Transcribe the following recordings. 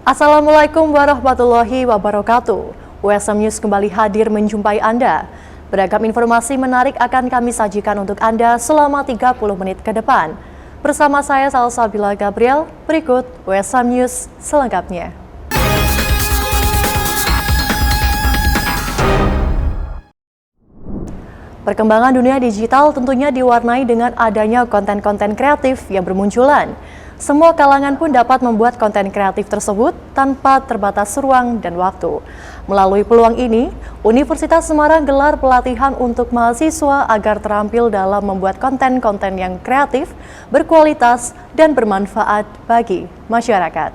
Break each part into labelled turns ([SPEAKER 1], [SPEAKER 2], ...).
[SPEAKER 1] Assalamualaikum warahmatullahi wabarakatuh. USM News kembali hadir menjumpai Anda. Beragam informasi menarik akan kami sajikan untuk Anda selama 30 menit ke depan. Bersama saya Salsabila Gabriel, berikut USM News selengkapnya. Perkembangan dunia digital tentunya diwarnai dengan adanya konten-konten kreatif yang bermunculan. Semua kalangan pun dapat membuat konten kreatif tersebut tanpa terbatas ruang dan waktu. Melalui peluang ini, Universitas Semarang gelar pelatihan untuk mahasiswa agar terampil dalam membuat konten-konten yang kreatif, berkualitas, dan bermanfaat bagi masyarakat.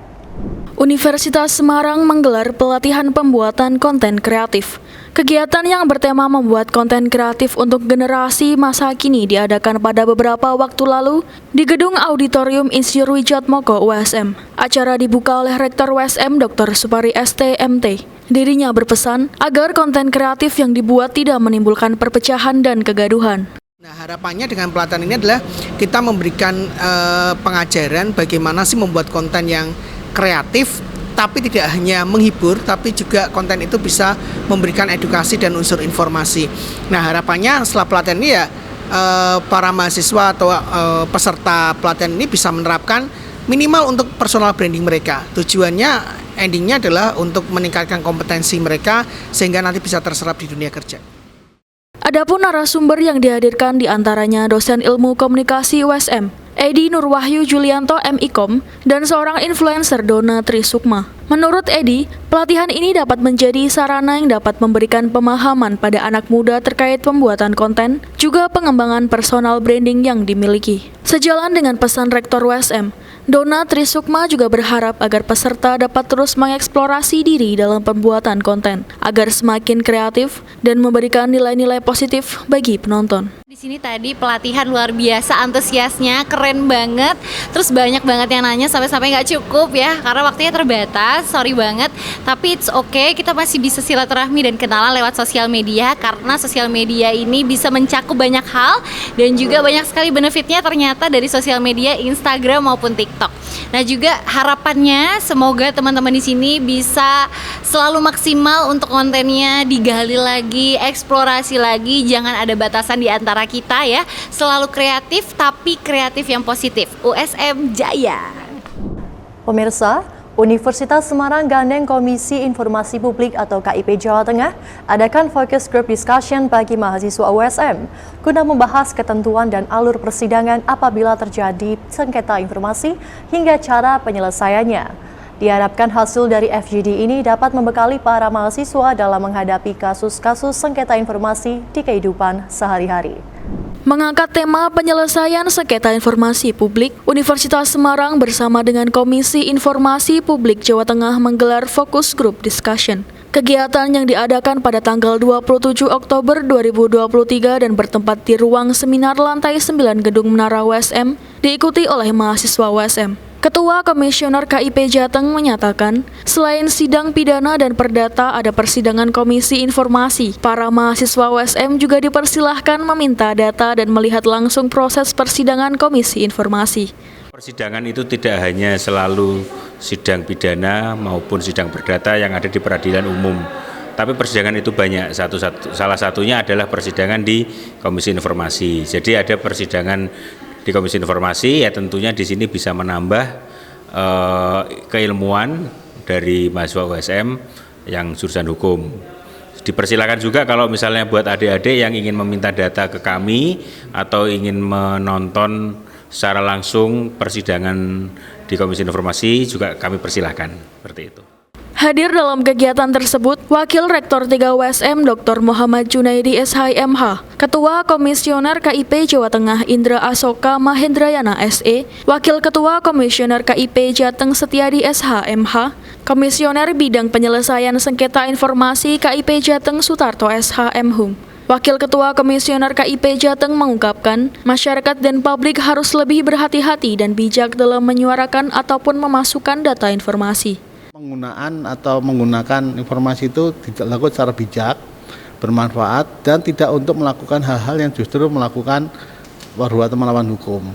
[SPEAKER 2] Universitas Semarang menggelar pelatihan pembuatan konten kreatif. Kegiatan yang bertema membuat konten kreatif untuk generasi masa kini diadakan pada beberapa waktu lalu di Gedung Auditorium Insinyur Wijatmoko USM. Acara dibuka oleh Rektor USM Dr. Supari ST.MT. Dirinya berpesan agar konten kreatif yang dibuat tidak menimbulkan perpecahan dan kegaduhan.
[SPEAKER 3] Nah, harapannya dengan pelatihan ini adalah kita memberikan pengajaran bagaimana sih membuat konten yang kreatif, tapi tidak hanya menghibur, tapi juga konten itu bisa memberikan edukasi dan unsur informasi. Nah, harapannya setelah pelatihan ini ya para mahasiswa atau peserta pelatihan ini bisa menerapkan minimal untuk personal branding mereka. Tujuannya, endingnya adalah untuk meningkatkan kompetensi mereka sehingga nanti bisa terserap di dunia kerja.
[SPEAKER 2] Adapun narasumber yang dihadirkan diantaranya dosen ilmu komunikasi USM, Edi Nurwahyu Julianto MIKOM, dan seorang influencer Donna Trisukma. Menurut Edi, pelatihan ini dapat menjadi sarana yang dapat memberikan pemahaman pada anak muda terkait pembuatan konten, juga pengembangan personal branding yang dimiliki. Sejalan dengan pesan Rektor USM, Donna Trisukma juga berharap agar peserta dapat terus mengeksplorasi diri dalam pembuatan konten, agar semakin kreatif dan memberikan nilai-nilai positif bagi penonton.
[SPEAKER 4] Di sini tadi pelatihan luar biasa, antusiasnya keren banget. Terus banyak banget yang nanya sampai nggak cukup ya, karena waktunya terbatas. Sorry banget, tapi it's okay. Kita masih bisa silaturahmi dan kenalan lewat sosial media, karena sosial media ini bisa mencakup banyak hal dan juga banyak sekali benefitnya ternyata dari sosial media Instagram maupun TikTok. Nah, juga harapannya semoga teman-teman di sini bisa selalu maksimal untuk kontennya, digali lagi, eksplorasi lagi, jangan ada batasan di antara kita ya. Selalu kreatif, tapi kreatif yang positif. USM Jaya.
[SPEAKER 1] Pemirsa, Universitas Semarang gandeng Komisi Informasi Publik atau KIP Jawa Tengah adakan focus group discussion bagi mahasiswa USM guna membahas ketentuan dan alur persidangan apabila terjadi sengketa informasi hingga cara penyelesaiannya. Diharapkan hasil dari FGD ini dapat membekali para mahasiswa dalam menghadapi kasus-kasus sengketa informasi di kehidupan sehari-hari.
[SPEAKER 2] Mengangkat tema penyelesaian sengketa informasi publik, Universitas Semarang bersama dengan Komisi Informasi Publik Jawa Tengah menggelar focus group discussion. Kegiatan yang diadakan pada tanggal 27 Oktober 2023 dan bertempat di ruang seminar lantai 9 Gedung Menara USM, diikuti oleh mahasiswa USM. Ketua Komisioner KIP Jateng menyatakan, selain sidang pidana dan perdata ada persidangan Komisi Informasi. Para mahasiswa USM juga dipersilahkan meminta data dan melihat langsung proses persidangan Komisi Informasi.
[SPEAKER 5] Persidangan itu tidak hanya selalu sidang pidana maupun sidang perdata yang ada di peradilan umum. Tapi persidangan itu banyak, salah satunya adalah persidangan di Komisi Informasi. Jadi ada persidangan di Komisi Informasi, ya tentunya di sini bisa menambah keilmuan dari mahasiswa USM yang jurusan hukum. Dipersilakan juga kalau misalnya buat adik-adik yang ingin meminta data ke kami atau ingin menonton secara langsung persidangan di Komisi Informasi juga kami persilahkan, seperti itu.
[SPEAKER 2] Hadir dalam kegiatan tersebut, Wakil Rektor 3 USM Dr. Muhammad Junaidi SHMH, Ketua Komisioner KIP Jawa Tengah Indra Asoka Mahendrayana SE, Wakil Ketua Komisioner KIP Jateng Setiadi SHMH, Komisioner Bidang Penyelesaian Sengketa Informasi KIP Jateng Sutarto SHM Hum. Wakil Ketua Komisioner KIP Jateng mengungkapkan, masyarakat dan publik harus lebih berhati-hati dan bijak dalam menyuarakan ataupun memasukkan data informasi.
[SPEAKER 6] Penggunaan atau menggunakan informasi itu dilakukan secara bijak, bermanfaat, dan tidak untuk melakukan hal-hal yang justru melakukan perbuatan melawan hukum.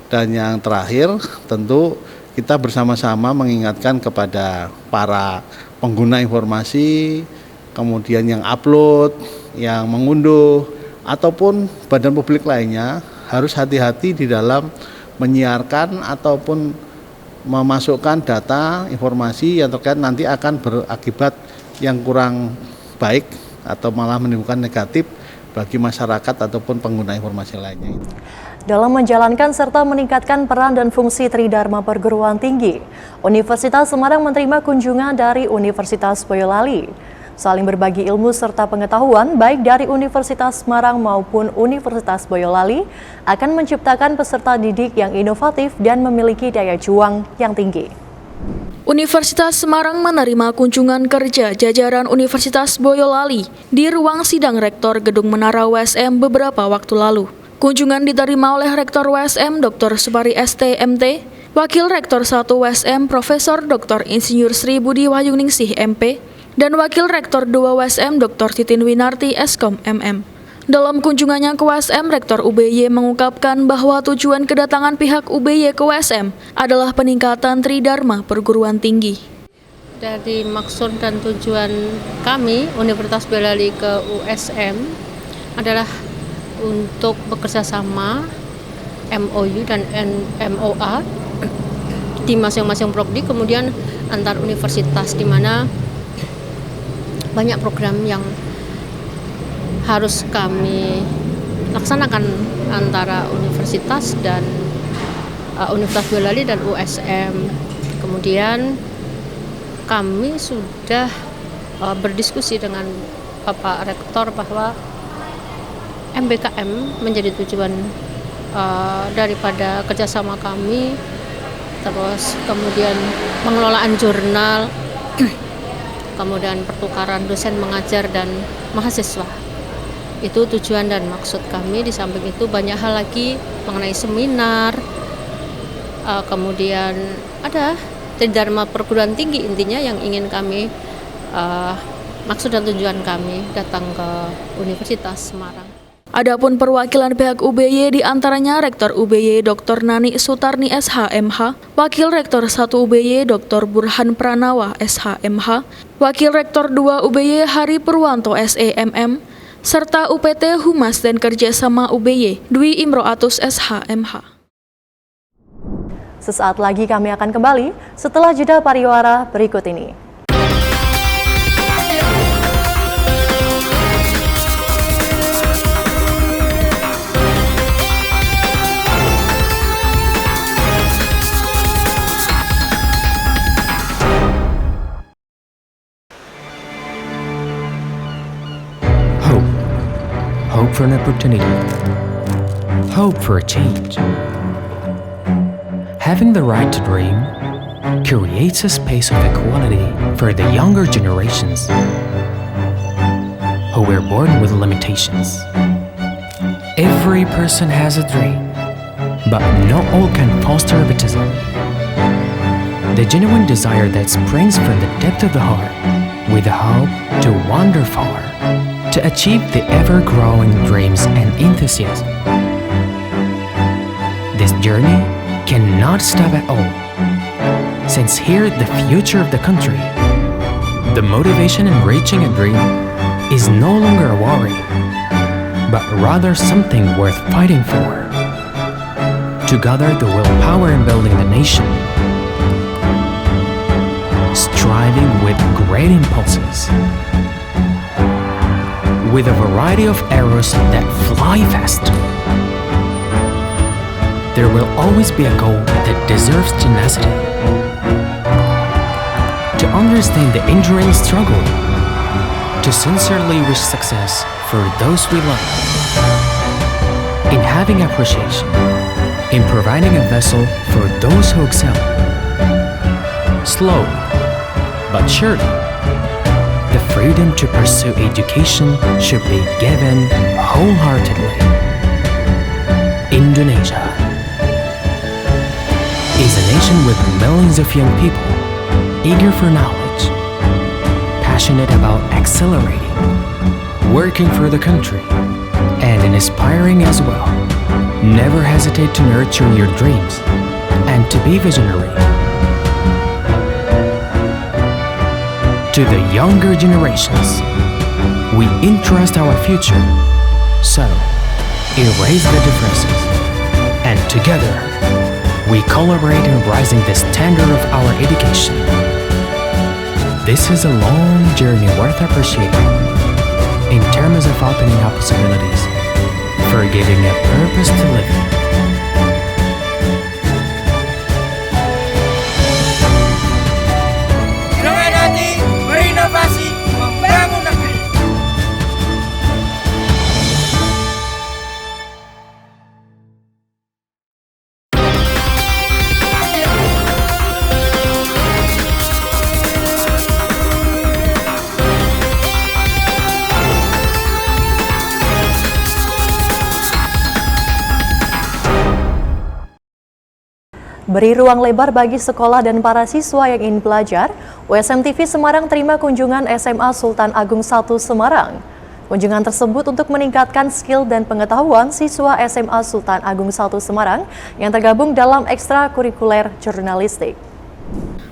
[SPEAKER 6] Dan yang terakhir tentu kita bersama-sama mengingatkan kepada para pengguna informasi, kemudian yang upload, yang mengunduh, ataupun badan publik lainnya harus hati-hati di dalam menyiarkan ataupun memasukkan data informasi yang terkait nanti akan berakibat yang kurang baik atau malah menimbulkan negatif bagi masyarakat ataupun pengguna informasi lainnya.
[SPEAKER 1] Dalam menjalankan serta meningkatkan peran dan fungsi Tridharma Perguruan Tinggi, Universitas Semarang menerima kunjungan dari Universitas Boyolali. Saling berbagi ilmu serta pengetahuan baik dari Universitas Semarang maupun Universitas Boyolali akan menciptakan peserta didik yang inovatif dan memiliki daya juang yang tinggi.
[SPEAKER 2] Universitas Semarang menerima kunjungan kerja jajaran Universitas Boyolali di ruang sidang Rektor Gedung Menara USM beberapa waktu lalu. Kunjungan diterima oleh Rektor USM Dr. Supari ST.MT, Wakil Rektor 1 USM Profesor Dr. Insinyur Sri Budi Wahyuningsih MP, dan Wakil Rektor 2 USM Dr. Titin Winarti Eskom MM. Dalam kunjungannya ke USM, Rektor UBY mengungkapkan bahwa tujuan kedatangan pihak UBY ke USM adalah peningkatan Tridharma Perguruan Tinggi.
[SPEAKER 7] Dari maksud dan tujuan kami Universitas Boyolali ke USM adalah untuk bekerja sama MOU dan MOA di masing-masing prodi, kemudian antar universitas, di mana banyak program yang harus kami laksanakan antara universitas dan Universitas Boyolali dan USM. Kemudian kami sudah berdiskusi dengan Bapak Rektor bahwa MBKM menjadi tujuan daripada kerjasama kami, terus kemudian pengelolaan jurnal, kemudian pertukaran dosen mengajar dan mahasiswa. Itu tujuan dan maksud kami. Di samping itu banyak hal lagi mengenai seminar, kemudian ada Tridharma Perguruan Tinggi intinya yang ingin kami, maksud dan tujuan kami datang ke Universitas Semarang.
[SPEAKER 2] Adapun perwakilan pihak UBY diantaranya Rektor UBY Dr. Nani Sutarni SH.MH, Wakil Rektor 1 UBY Dr. Burhan Pranawa SH.MH, Wakil Rektor 2 UBY Hari Purwanto SE.MM, serta UPT Humas dan Kerjasama UBY Dwi Imroatus SH.MH.
[SPEAKER 1] Sesaat lagi kami akan kembali setelah jeda pariwara berikut ini.
[SPEAKER 8] Hope for an opportunity. Hope for a change. Having the right to dream creates a space of equality for the younger generations who were born with limitations. Every person has a dream, but not all can foster egotism. The genuine desire that springs from the depth of the heart, with the hope to wander far, to achieve the ever-growing dreams and enthusiasm. This journey cannot stop at all, since here the future of the country, the motivation in reaching a dream is no longer a worry, but rather something worth fighting for. To gather the willpower in building the nation, striving with great impulses, with a variety of arrows that fly fast. There will always be a goal that deserves tenacity. To understand the enduring struggle, to sincerely wish success for those we love. In having appreciation, in providing a vessel for those who excel. Slow, but surely, the freedom to pursue education should be given wholeheartedly. Indonesia is a nation with millions of young people, eager for knowledge, passionate about accelerating, working for the country, and inspiring as well. Never hesitate to nurture your dreams and to be visionary. to the younger generations. We entrust our future, so erase the differences, and together we collaborate in raising the standard of our education. This is a long journey worth appreciating in terms of opening up possibilities, for giving a purpose to live.
[SPEAKER 9] Dengan hati berinovasi membangun negeri.
[SPEAKER 1] Beri ruang lebar bagi sekolah dan para siswa yang ingin belajar, USM TV Semarang terima kunjungan SMA Sultan Agung I Semarang. Kunjungan tersebut untuk meningkatkan skill dan pengetahuan siswa SMA Sultan Agung I Semarang yang tergabung dalam ekstrakurikuler jurnalistik.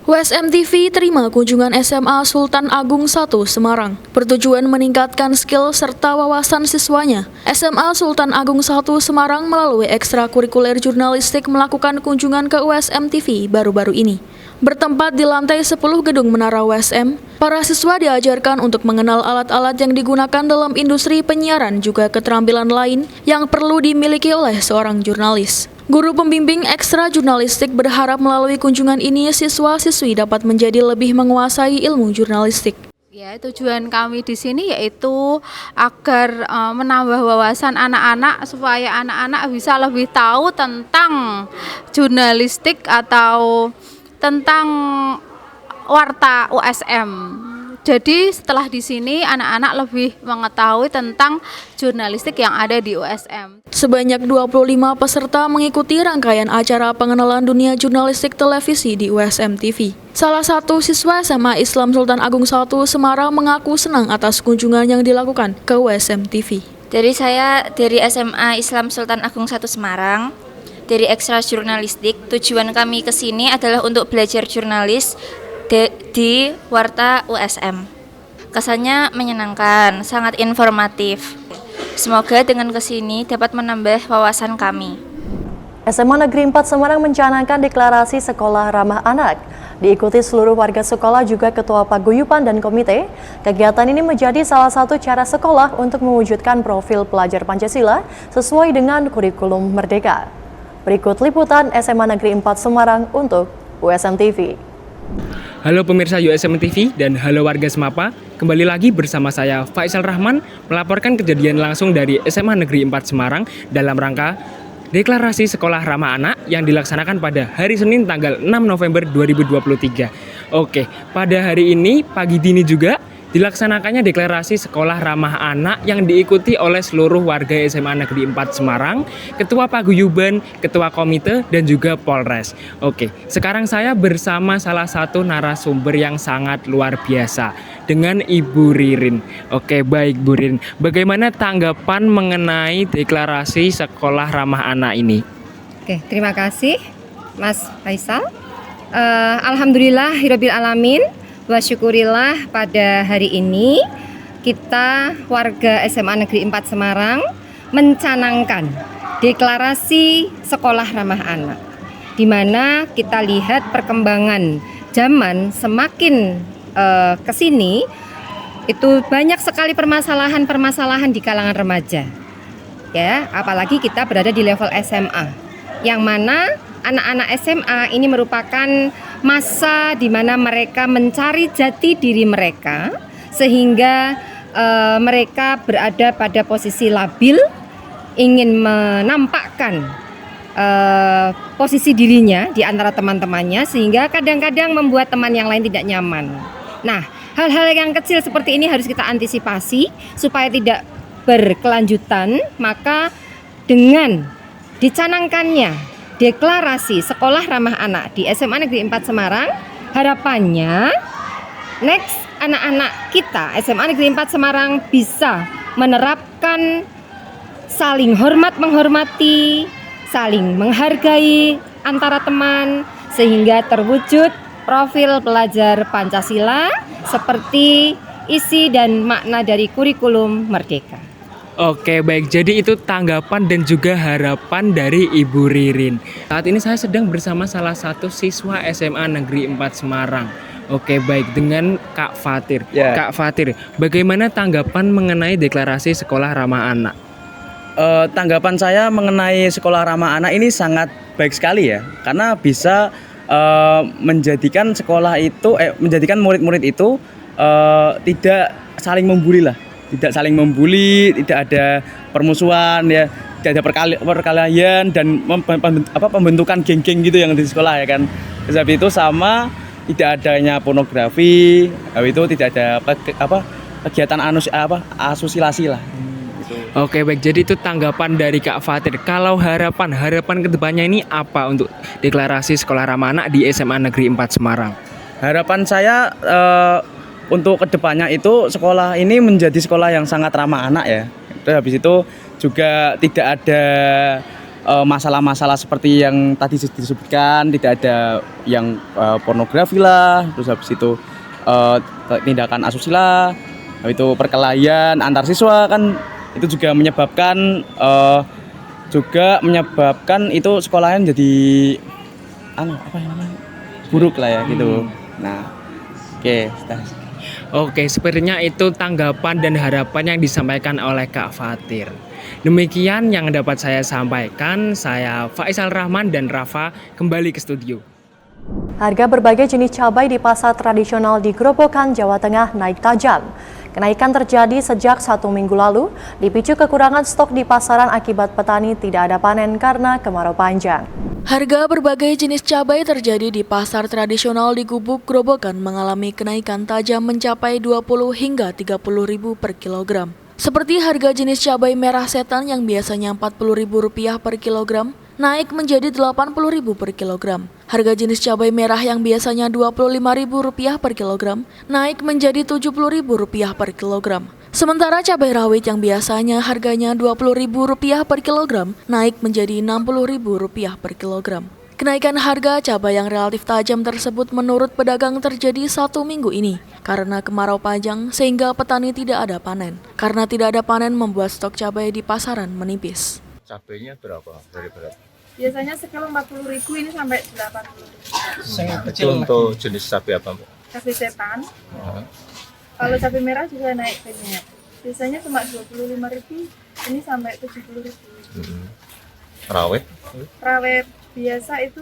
[SPEAKER 2] USM TV terima kunjungan SMA Sultan Agung I Semarang, bertujuan meningkatkan skill serta wawasan siswanya. SMA Sultan Agung I Semarang melalui ekstrakurikuler jurnalistik melakukan kunjungan ke USM TV baru-baru ini. Bertempat di lantai 10 gedung Menara USM, para siswa diajarkan untuk mengenal alat-alat yang digunakan dalam industri penyiaran, juga keterampilan lain yang perlu dimiliki oleh seorang jurnalis. Guru pembimbing ekstra jurnalistik berharap melalui kunjungan ini siswa-siswi dapat menjadi lebih menguasai ilmu jurnalistik.
[SPEAKER 10] Ya, tujuan kami di sini yaitu agar menambah wawasan anak-anak supaya anak-anak bisa lebih tahu tentang jurnalistik atau tentang warta USM. Jadi setelah di sini anak-anak lebih mengetahui tentang jurnalistik yang ada di USM.
[SPEAKER 2] Sebanyak 25 peserta mengikuti rangkaian acara pengenalan dunia jurnalistik televisi di USM TV. Salah satu siswa SMA Islam Sultan Agung I Semarang mengaku senang atas kunjungan yang dilakukan ke USM TV.
[SPEAKER 11] Jadi saya dari SMA Islam Sultan Agung I Semarang, dari ekstra jurnalistik. Tujuan kami ke sini adalah untuk belajar jurnalis di Warta USM. Kesannya menyenangkan, sangat informatif. Semoga dengan kesini dapat menambah wawasan kami.
[SPEAKER 1] SMA Negeri 4 Semarang mencanangkan deklarasi sekolah ramah anak. Diikuti seluruh warga sekolah juga ketua paguyuban dan komite. Kegiatan ini menjadi salah satu cara sekolah untuk mewujudkan profil pelajar Pancasila sesuai dengan kurikulum Merdeka. Berikut liputan SMA Negeri 4 Semarang untuk USM TV.
[SPEAKER 12] Halo pemirsa USM TV dan halo warga Semapa, kembali lagi bersama saya Faisal Rahman melaporkan kejadian langsung dari SMA Negeri 4 Semarang dalam rangka deklarasi sekolah ramah anak yang dilaksanakan pada hari Senin tanggal 6 November 2023. Oke, pada hari ini pagi dini juga dilaksanakannya deklarasi sekolah ramah anak yang diikuti oleh seluruh warga SMA Negeri 4 Semarang, ketua paguyuban, ketua komite, dan juga Polres. Oke, sekarang saya bersama salah satu narasumber yang sangat luar biasa dengan Ibu Ririn. Oke, baik Bu Ririn, bagaimana tanggapan mengenai deklarasi sekolah ramah anak ini?
[SPEAKER 13] Oke, terima kasih Mas Faisal. Alhamdulillahirabbil alamin. Wa syukurillah pada hari ini kita warga SMA Negeri 4 Semarang mencanangkan deklarasi sekolah ramah anak, di mana kita lihat perkembangan zaman semakin kesini itu banyak sekali permasalahan di kalangan remaja, ya, apalagi kita berada di level SMA, yang mana anak-anak SMA ini merupakan masa di mana mereka mencari jati diri mereka, sehingga mereka berada pada posisi labil, ingin menampakkan posisi dirinya di antara teman-temannya, sehingga kadang-kadang membuat teman yang lain tidak nyaman. Nah, hal-hal yang kecil seperti ini harus kita antisipasi supaya tidak berkelanjutan. Maka dengan dicanangkannya deklarasi sekolah ramah anak di SMA Negeri 4 Semarang, harapannya next anak-anak kita SMA Negeri 4 Semarang bisa menerapkan saling hormat menghormati, saling menghargai antara teman, sehingga terwujud profil pelajar Pancasila seperti isi dan makna dari kurikulum Merdeka.
[SPEAKER 12] Oke, baik. Jadi itu tanggapan dan juga harapan dari Ibu Ririn. Saat ini saya sedang bersama salah satu siswa SMA Negeri 4 Semarang. Oke, baik, dengan Kak Fatir.
[SPEAKER 14] Ya.
[SPEAKER 12] Kak Fatir, bagaimana tanggapan mengenai deklarasi sekolah ramah anak?
[SPEAKER 14] Tanggapan saya mengenai sekolah ramah anak ini sangat baik sekali ya, karena bisa menjadikan sekolah itu, menjadikan murid-murid itu tidak saling membuli lah, tidak saling membuli, tidak ada permusuhan ya, tidak ada perkelahian dan pembentukan geng-geng gitu yang di sekolah ya kan. Sebab itu sama tidak adanya pornografi, itu tidak ada kegiatan asustilasi lah. Gitu.
[SPEAKER 12] Oke, baik. Jadi itu tanggapan dari Kak Fatir. Kalau harapan kedepannya ini apa untuk deklarasi sekolah ramah anak di SMA Negeri 4 Semarang?
[SPEAKER 14] Harapan saya untuk kedepannya itu sekolah ini menjadi sekolah yang sangat ramah anak ya. Terus habis itu juga tidak ada masalah-masalah seperti yang tadi disebutkan, tidak ada yang pornografi lah, terus habis itu tindakan asusila, itu perkelahian antar siswa kan itu juga menyebabkan itu sekolahnya jadi buruk lah ya gitu. Nah,
[SPEAKER 12] Oke, sepertinya itu tanggapan dan harapan yang disampaikan oleh Kak Fatir. Demikian yang dapat saya sampaikan. Saya Faisal Rahman dan Rafa kembali ke studio.
[SPEAKER 1] Harga berbagai jenis cabai di pasar tradisional di Grobogan, Jawa Tengah naik tajam. Kenaikan terjadi sejak 1 minggu lalu, dipicu kekurangan stok di pasaran akibat petani tidak ada panen karena kemarau panjang.
[SPEAKER 2] Harga berbagai jenis cabai terjadi di pasar tradisional di Gubuk Grobogan mengalami kenaikan tajam mencapai 20 hingga 30 ribu per kilogram. Seperti harga jenis cabai merah setan yang biasanya Rp40.000 per kilogram, naik menjadi Rp80.000 per kilogram. Harga jenis cabai merah yang biasanya Rp25.000 per kilogram, naik menjadi Rp70.000 per kilogram. Sementara cabai rawit yang biasanya harganya Rp20.000 per kilogram, naik menjadi Rp60.000 per kilogram. Kenaikan harga cabai yang relatif tajam tersebut menurut pedagang terjadi 1 minggu ini karena kemarau panjang sehingga petani tidak ada panen. Karena tidak ada panen membuat stok cabai di pasaran menipis.
[SPEAKER 15] Cabainya berapa? Dari berapa?
[SPEAKER 16] Biasanya sekilo 40.000 ini sampai 80.000.
[SPEAKER 15] Itu untuk jenis cabai apa, Mbak?
[SPEAKER 16] Cabai setan. Kalau cabai merah juga naik banyak. Biasanya cuma 25.000, ini sampai 70.000.
[SPEAKER 15] Rawit?
[SPEAKER 16] Rawit biasa itu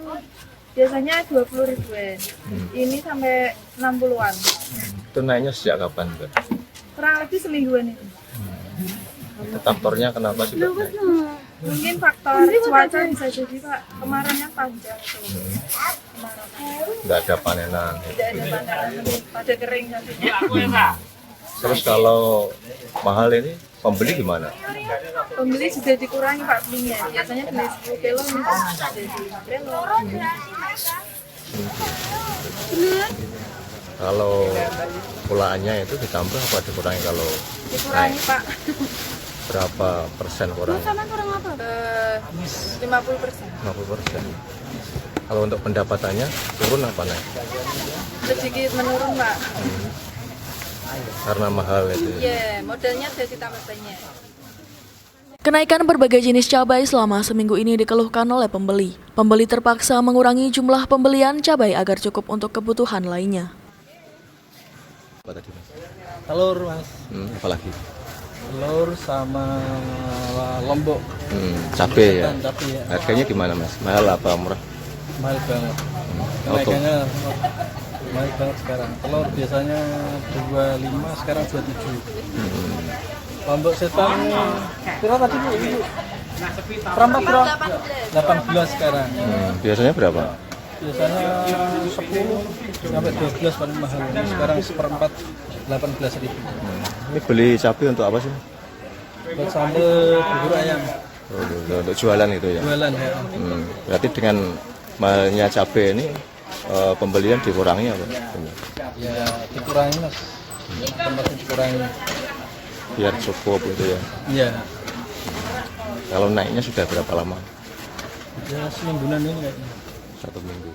[SPEAKER 16] biasanya 20.000-an. Ini sampai 60-an.
[SPEAKER 15] Itu naiknya sejak kapan, Mbak?
[SPEAKER 16] Kurang lebih semingguan itu.
[SPEAKER 15] Itu faktornya kenapa sih, Mbak?
[SPEAKER 16] Mungkin faktor cuaca bisa jadi, Pak. Kemarinnya panjang itu.
[SPEAKER 15] Nggak ada panenan.
[SPEAKER 16] Tidak ada panenan, pada kering nantinya.
[SPEAKER 15] Terus kalau mahal ini pembeli gimana?
[SPEAKER 16] Pembeli juga dikurangi, Pak, belinya. Biasanya beli 10 kilo, jadi 5 kilo.
[SPEAKER 15] Kalau pulaannya itu ditambah apa dikurangi kalau
[SPEAKER 16] dikurangi,
[SPEAKER 15] naik?
[SPEAKER 16] Pak.
[SPEAKER 15] Berapa persen kurang?
[SPEAKER 16] 50%.
[SPEAKER 15] 50%. Kalau untuk pendapatannya turun apa naik?
[SPEAKER 16] Sedikit menurun, Pak.
[SPEAKER 15] Karena mahal itu.
[SPEAKER 16] Iya, modalnya jadi tambah banyak.
[SPEAKER 2] Kenaikan berbagai jenis cabai selama seminggu ini dikeluhkan oleh pembeli. Pembeli terpaksa mengurangi jumlah pembelian cabai agar cukup untuk kebutuhan lainnya.
[SPEAKER 15] Apa tadi, Mas?
[SPEAKER 17] Telur, Mas.
[SPEAKER 15] Apalagi?
[SPEAKER 17] Telur sama lombok.
[SPEAKER 15] Cabai ya.
[SPEAKER 17] Cabai ya.
[SPEAKER 15] Harganya gimana, Mas? Mahal apa murah?
[SPEAKER 17] Mahal banget. Kenaikannya mahal banget sekarang. Telur biasanya 25, sekarang 27. Lombok setan berapa tadi, Bu? Berapa? 18 sekarang.
[SPEAKER 15] Biasanya berapa?
[SPEAKER 17] Biasanya 10 sampai 12 paling mahal. Sekarang seperempat 18.000.
[SPEAKER 15] Ini beli cabai untuk apa sih?
[SPEAKER 17] Buat sambal bubur ayam.
[SPEAKER 15] Untuk jualan itu ya?
[SPEAKER 17] Jualan ya.
[SPEAKER 15] Berarti dengan mahalnya cabai ini pembelian dikurangi apa?
[SPEAKER 17] Ya dikurangi, Mas. Tempatnya dikurangi.
[SPEAKER 15] Biar cukup gitu ya?
[SPEAKER 17] Iya.
[SPEAKER 15] Kalau naiknya sudah berapa lama?
[SPEAKER 17] Ya semingguan ini kayaknya.
[SPEAKER 15] 1 minggu.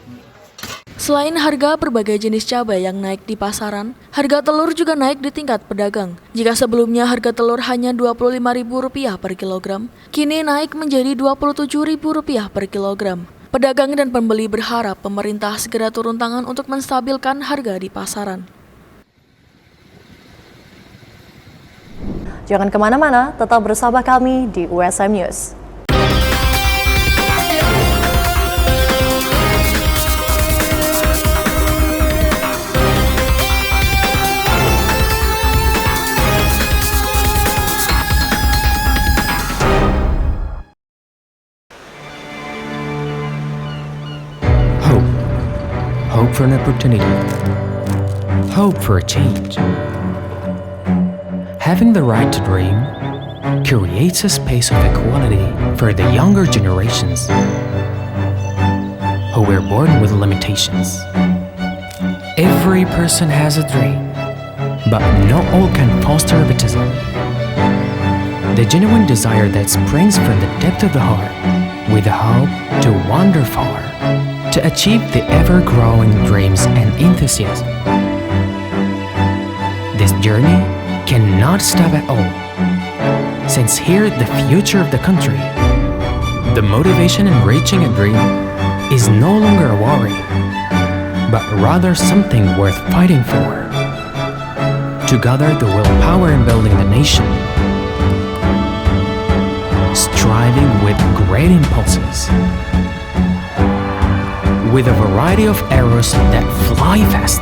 [SPEAKER 2] Selain harga berbagai jenis cabai yang naik di pasaran, harga telur juga naik di tingkat pedagang. Jika sebelumnya harga telur hanya Rp25.000 per kilogram, kini naik menjadi Rp27.000 per kilogram. Pedagang dan pembeli berharap pemerintah segera turun tangan untuk menstabilkan harga di pasaran.
[SPEAKER 1] Jangan kemana-mana, tetap bersama kami di USM News.
[SPEAKER 8] Hope for an opportunity. Hope for a change. Having the right to dream creates a space of equality for the younger generations who were born with limitations. Every person has a dream, but not all can foster egotism. The genuine desire that springs from the depth of the heart with the hope to wander far, to achieve the ever-growing dreams and enthusiasm. This journey cannot stop at all, since here the future of the country, the motivation in reaching a dream is no longer a worry, but rather something worth fighting for. To gather the willpower in building the nation, striving with great impulses, with a variety of arrows that fly fast.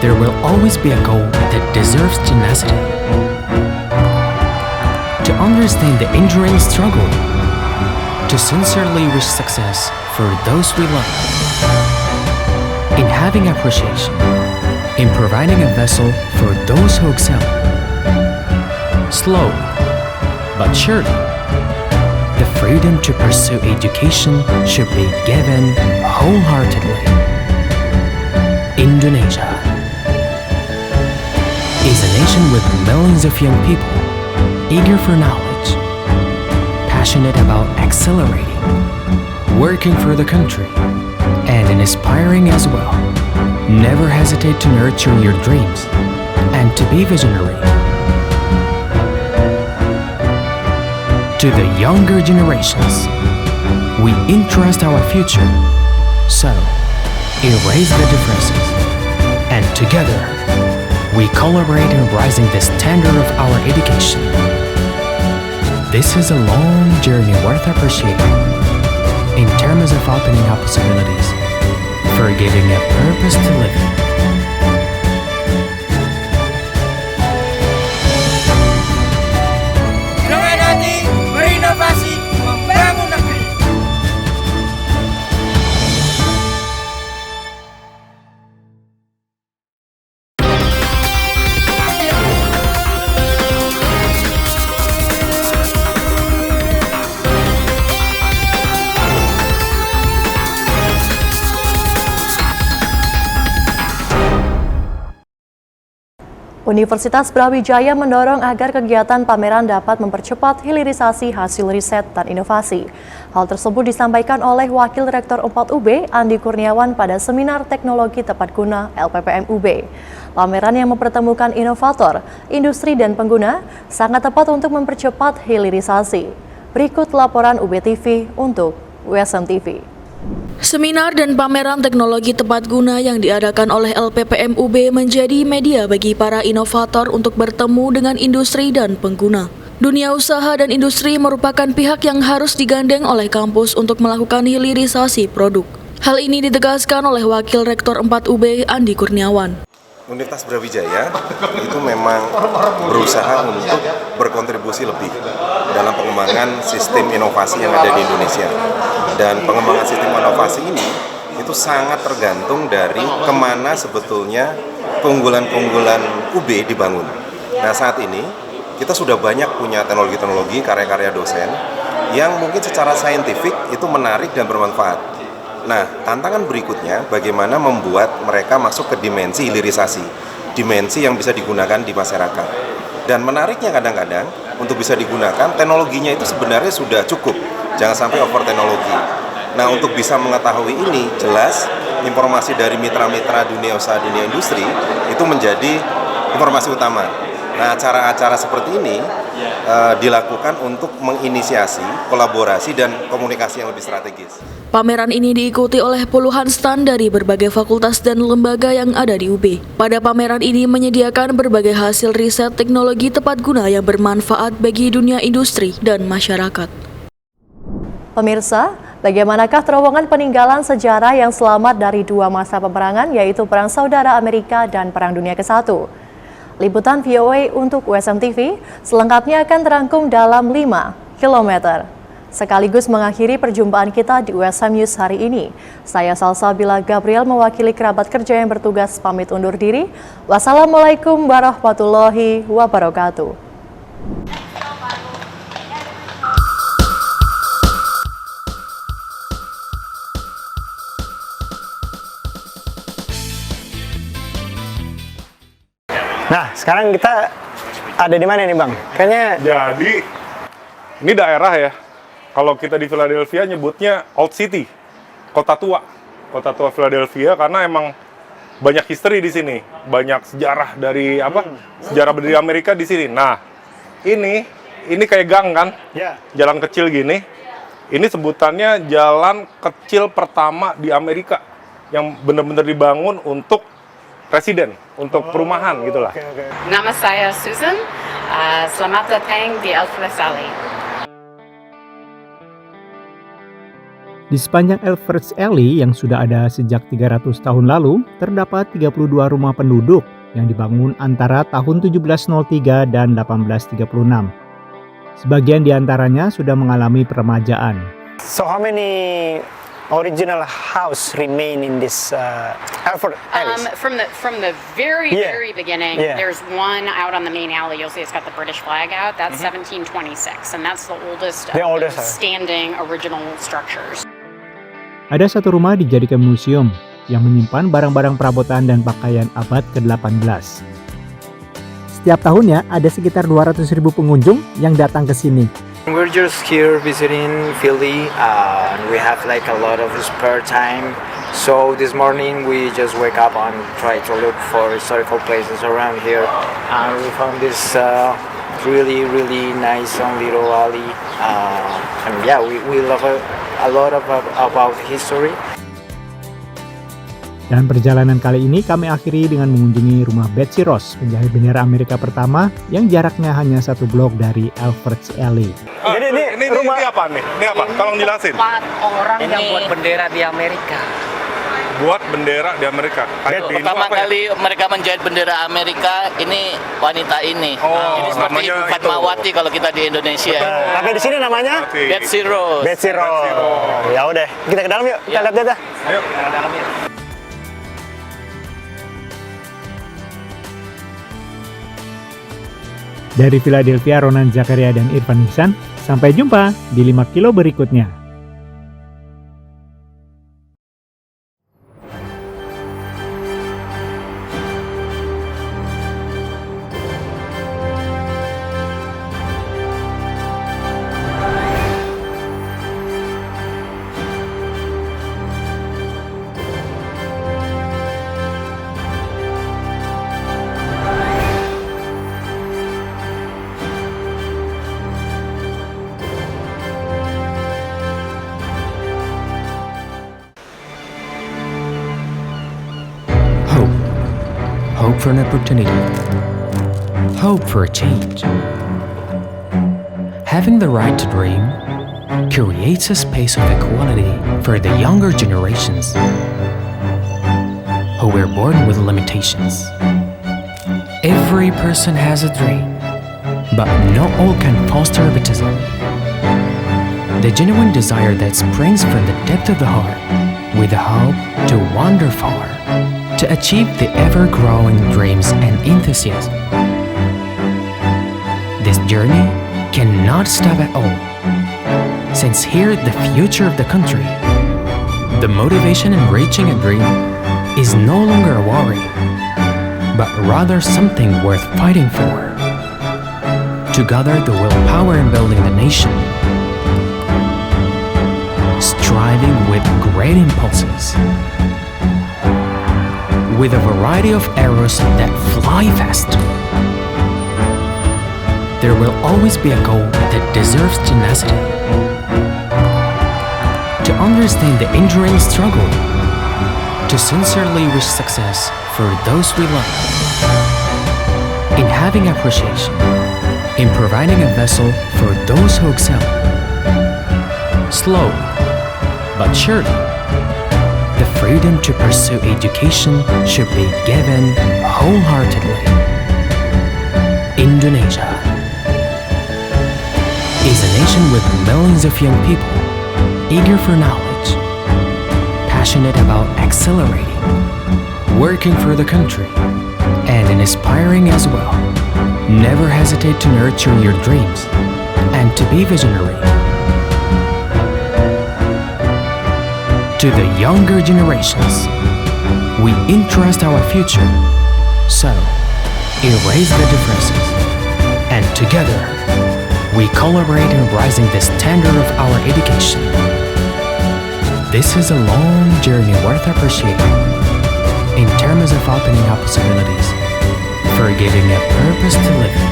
[SPEAKER 8] There will always be a goal that deserves tenacity. To understand the enduring struggle, to sincerely wish success for those we love. In having appreciation, in providing a vessel for those who excel. Slow, but surely, the freedom to pursue education should be given wholeheartedly. Indonesia is a nation with millions of young people eager for knowledge, passionate about accelerating, working for the country, and inspiring as well. Never hesitate to nurture your dreams and to be visionary. To the younger generations, we entrust our future. So, erase the differences, and together, we collaborate in raising the standard of our education. This is a long journey worth appreciating in terms of opening up possibilities, for giving a purpose to live in.
[SPEAKER 9] Dengan hati berinovasi membangun negeri.
[SPEAKER 1] Universitas Brawijaya mendorong agar kegiatan pameran dapat mempercepat hilirisasi hasil riset dan inovasi. Hal tersebut disampaikan oleh Wakil Rektor 4 UB, Andi Kurniawan pada Seminar Teknologi Tepat Guna LPPM UB. Pameran yang mempertemukan inovator, industri dan pengguna sangat tepat untuk mempercepat hilirisasi. Berikut laporan UB TV untuk USM TV.
[SPEAKER 2] Seminar dan pameran teknologi tepat guna yang diadakan oleh LPPM UB menjadi media bagi para inovator untuk bertemu dengan industri dan pengguna. Dunia usaha dan industri merupakan pihak yang harus digandeng oleh kampus untuk melakukan hilirisasi produk. Hal ini ditegaskan oleh Wakil Rektor 4 UB, Andi Kurniawan.
[SPEAKER 18] Universitas Brawijaya itu memang berusaha untuk berkontribusi lebih dalam pengembangan sistem inovasi yang ada di Indonesia. Dan pengembangan sistem inovasi ini itu sangat tergantung dari kemana sebetulnya keunggulan-keunggulan UB dibangun. Nah, saat ini kita sudah banyak punya teknologi-teknologi, karya-karya dosen yang mungkin secara saintifik itu menarik dan bermanfaat. Nah, tantangan berikutnya bagaimana membuat mereka masuk ke dimensi hilirisasi, dimensi yang bisa digunakan di masyarakat. Dan menariknya kadang-kadang untuk bisa digunakan, teknologinya itu sebenarnya sudah cukup. Jangan sampai over teknologi. Nah, untuk bisa mengetahui ini, jelas informasi dari mitra-mitra dunia usaha, dunia industri itu menjadi informasi utama. Nah, acara-acara seperti ini dilakukan untuk menginisiasi kolaborasi dan komunikasi yang lebih strategis.
[SPEAKER 2] Pameran ini diikuti oleh puluhan stand dari berbagai fakultas dan lembaga yang ada di UB. Pada pameran ini menyediakan berbagai hasil riset teknologi tepat guna yang bermanfaat bagi dunia industri dan masyarakat.
[SPEAKER 1] Pemirsa, bagaimanakah terowongan peninggalan sejarah yang selamat dari dua masa peperangan, yaitu Perang Saudara Amerika dan Perang Dunia ke-1? Liputan VOA untuk USM TV selengkapnya akan terangkum dalam 5 km. Sekaligus mengakhiri perjumpaan kita di USM News hari ini. Saya Salsabila Gabriel mewakili kerabat kerja yang bertugas pamit undur diri. Wassalamualaikum warahmatullahi wabarakatuh.
[SPEAKER 19] Nah, sekarang kita ada di mana nih, Bang? Kayaknya
[SPEAKER 20] jadi ini daerah ya. Kalau kita di Philadelphia nyebutnya Old City, kota tua Philadelphia, karena emang banyak history di sini, banyak sejarah dari sejarah berdiri Amerika di sini. Nah, ini kayak gang kan, jalan kecil gini. Ini sebutannya jalan kecil pertama di Amerika yang benar-benar dibangun untuk presiden, untuk perumahan gitulah.
[SPEAKER 21] Nama saya Susan, selamat datang di Alfred Alley.
[SPEAKER 22] Di sepanjang Alfred Alley yang sudah ada sejak 300 tahun lalu, terdapat 32 rumah penduduk yang dibangun antara tahun 1703 dan 1836. Sebagian di antaranya sudah mengalami peremajaan.
[SPEAKER 19] So how many original house remain in this Alfred Alley?
[SPEAKER 21] From the very beginning, there's one out on the main alley. You'll see it's got the British flag out. That's 1726, and that's the oldest standing original structures.
[SPEAKER 22] Ada satu rumah dijadikan museum yang menyimpan barang-barang perabotan dan pakaian abad ke-18. Setiap tahunnya ada sekitar 200.000 pengunjung yang datang ke sini.
[SPEAKER 23] We're just here visiting Philly. We have like a lot of spare time. So this morning we just wake up and try to look for historical places around here. And we found this really nice little alley. And yeah, we love a lot about history.
[SPEAKER 22] Dan perjalanan kali ini kami akhiri dengan mengunjungi rumah Betsy Ross, penjahit bendera Amerika pertama yang jaraknya hanya 1 blok dari Alfred Alley.
[SPEAKER 20] Jadi ini rumah apa nih? Ini apa? Tolong jelasin.
[SPEAKER 24] Orang yang buat bendera di Amerika.
[SPEAKER 20] Buat bendera di Amerika.
[SPEAKER 24] Pertama kali mereka menjahit bendera Amerika, ini wanita ini. Jadi seperti Ibu Fatmawati kalau kita di Indonesia.
[SPEAKER 19] Tapi di sini namanya
[SPEAKER 24] Betsy Ross.
[SPEAKER 19] Betsy Ross. Ya udah, kita ke dalam yuk. Kita lihat aja.
[SPEAKER 20] Ayo.
[SPEAKER 24] Ke dalam yuk.
[SPEAKER 22] Dari Philadelphia, Ronan Zakaria dan Irfan Ihsan, sampai jumpa di 5 kilo berikutnya.
[SPEAKER 8] Hope for an opportunity. Hope for a change. Having the right to dream creates a space of equality for the younger generations who were born with limitations. Every person has a dream, but not all can foster egotism. The genuine desire that springs from the depth of the heart, with the hope to wander far, to achieve the ever-growing dreams and enthusiasm. This journey cannot stop at all, since here the future of the country, the motivation in reaching a dream is no longer a worry, but rather something worth fighting for. To gather the willpower in building the nation, striving with great impulses. With a variety of arrows that fly fast, there will always be a goal that deserves tenacity. To understand the enduring struggle, to sincerely wish success for those we love, in having appreciation, in providing a vessel for those who excel. Slow, but surely, the freedom to pursue education should be given wholeheartedly. Indonesia is a nation with millions of young people eager for knowledge, passionate about accelerating, working for the country, and inspiring as well. Never hesitate to nurture your dreams and to be visionary. To the younger generations, we entrust our future. So, erase the differences, and together, we collaborate in raising the standard of our education. This is a long journey worth appreciating in terms of opening up possibilities, for giving a purpose to live,